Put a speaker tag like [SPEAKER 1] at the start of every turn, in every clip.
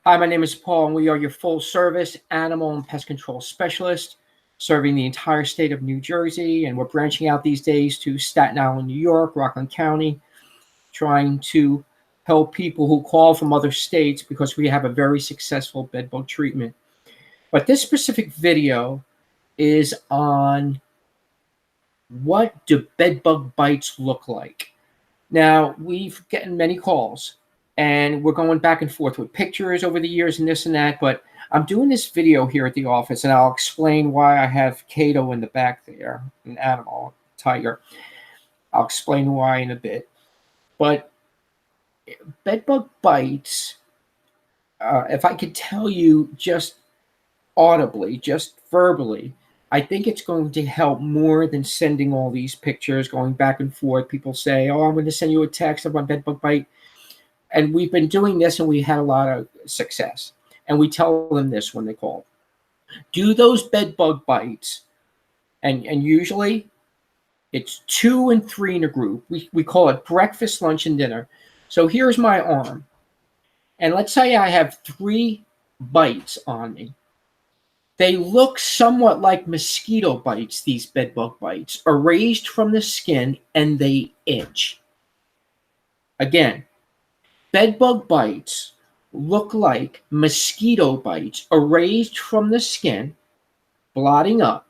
[SPEAKER 1] Hi, my name is Paul, and we are your full-service animal and pest control specialist, serving the entire state of New Jersey, and we're branching out these days to Staten Island, New York, Rockland County, trying to help people who call from other states because we have a very successful bedbug treatment. But this specific video is on what do bedbug bites look like. Now, we've gotten many calls, and we're going back and forth with pictures over the years and this and that, but I'm doing this video here at the office, and I'll explain why I have Cato in the back there, an animal, tiger. I'll explain why in a bit. But bedbug bites, if I could tell you just audibly, just verbally, I think it's going to help more than sending all these pictures, going back and forth. People say, oh, I'm going to send you a text of my bedbug bite. And we've been doing this, and we had a lot of success. And we tell them this when they call. Do those bedbug bites, and usually it's 2 and 3 in a group. We call it breakfast, lunch, and dinner. So here's my arm. And let's say I have 3 bites on me. They look somewhat like mosquito bites, these bedbug bites, erased from the skin, and they itch. Again, bedbug bites look like mosquito bites erased from the skin, blotting up,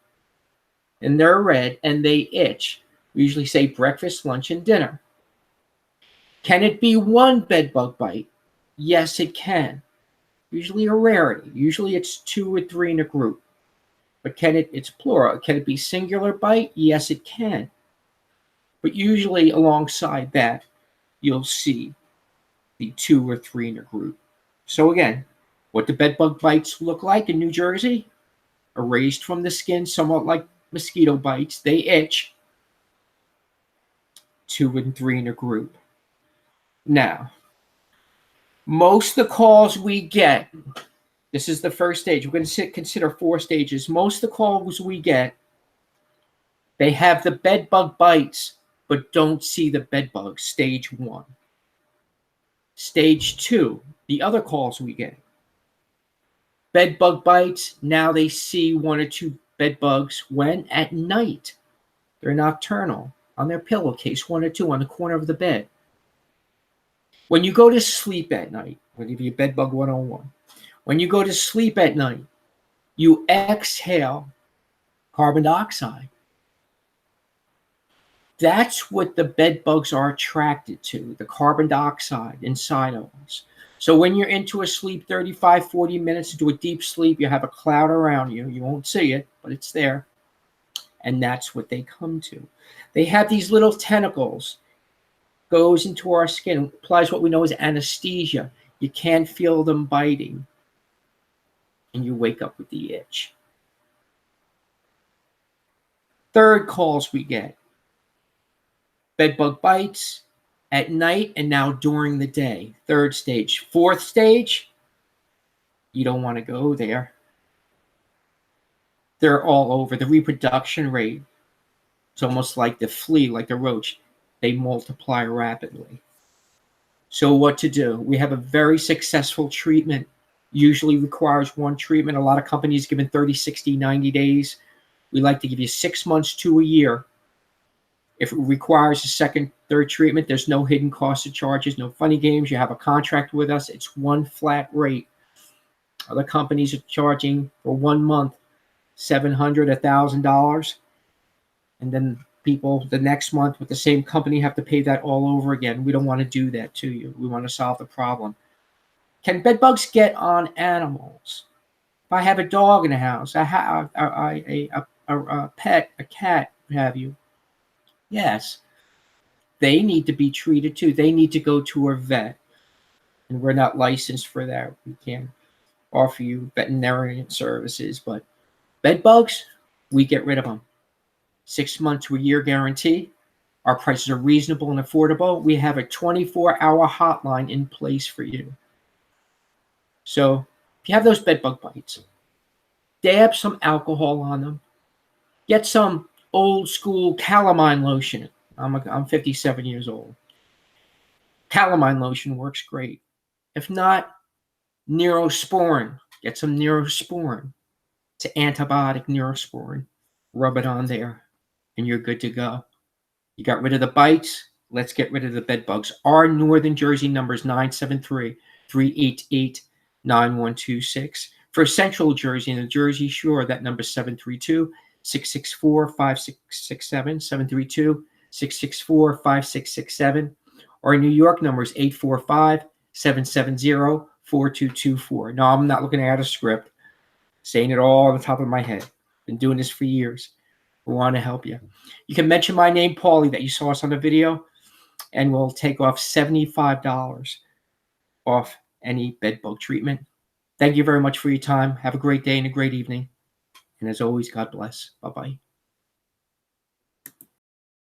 [SPEAKER 1] and they're red, and they itch. We usually say breakfast, lunch, and dinner. Can it be one bedbug bite? Yes, it can. Usually a rarity. Usually it's 2 or 3 in a group. But it's plural. Can it be singular bite? Yes, it can. But usually alongside that, you'll see the 2 or 3 in a group. So again, what do bedbug bites look like in New Jersey? Erased from the skin, somewhat like mosquito bites. They itch. 2 and 3 in a group. Now, most of the calls we get, this is the first stage. We're going to consider 4 stages. Most of the calls we get, they have the bedbug bites, but don't see the bedbugs, stage 1. Stage 2, the other calls we get. Bedbug bites, now they see 1 or 2 bedbugs when? At night. They're nocturnal, on their pillowcase, 1 or 2 on the corner of the bed. When you go to sleep at night, I'll give you bedbug 101. When you go to sleep at night, you exhale carbon dioxide. That's what the bed bugs are attracted to, the carbon dioxide inside of us. So when you're into a sleep 35, 40 minutes into a deep sleep, you have a cloud around you. You won't see it, but it's there. And that's what they come to. They have these little tentacles, goes into our skin, applies what we know as anesthesia. You can't feel them biting. And you wake up with the itch. Third calls we get. Bedbug bites at night and now during the day. 3rd stage. 4th stage, you don't want to go there. They're all over. The reproduction rate, it's almost like the flea, like the roach. They multiply rapidly. So what to do? We have a very successful treatment. Usually requires 1 treatment. A lot of companies give 30, 60, 90 days. We like to give you 6 months to a year. If it requires a 2nd, 3rd treatment, there's no hidden costs or charges, no funny games. You have a contract with us. It's 1 flat rate. Other companies are charging for 1 month $700, $1,000. And then people the next month with the same company have to pay that all over again. We don't want to do that to you. We want to solve the problem. Can bedbugs get on animals? If I have a dog in the house, a pet, a cat, what have you, yes, they need to be treated too. They need to go to a vet. And we're not licensed for that. We can't offer you veterinarian services. But bed bugs, we get rid of them. 6 months to a year guarantee. Our prices are reasonable and affordable. We have a 24-hour hotline in place for you. So if you have those bed bug bites, dab some alcohol on them. Get some old school calamine lotion. I'm 57 years old. Calamine lotion works great. If not, Neurosporin. Get some Neurosporin. It's an antibiotic, Neurosporin. Rub it on there, and you're good to go. You got rid of the bites. Let's get rid of the bed bugs. Our Northern Jersey number is 973-388-9126. For Central Jersey and the Jersey Shore, that number is 732-664-5667, 732-664-5667. Our New York number is 845-770-4224. No, I'm not looking at a script. Saying it all on the top of my head. Been doing this for years. We want to help you. You can mention my name, Paulie, that you saw us on the video, and we'll take off $75 off any bed bug treatment. Thank you very much for your time. Have a great day and a great evening. And as always, God bless. Bye-bye.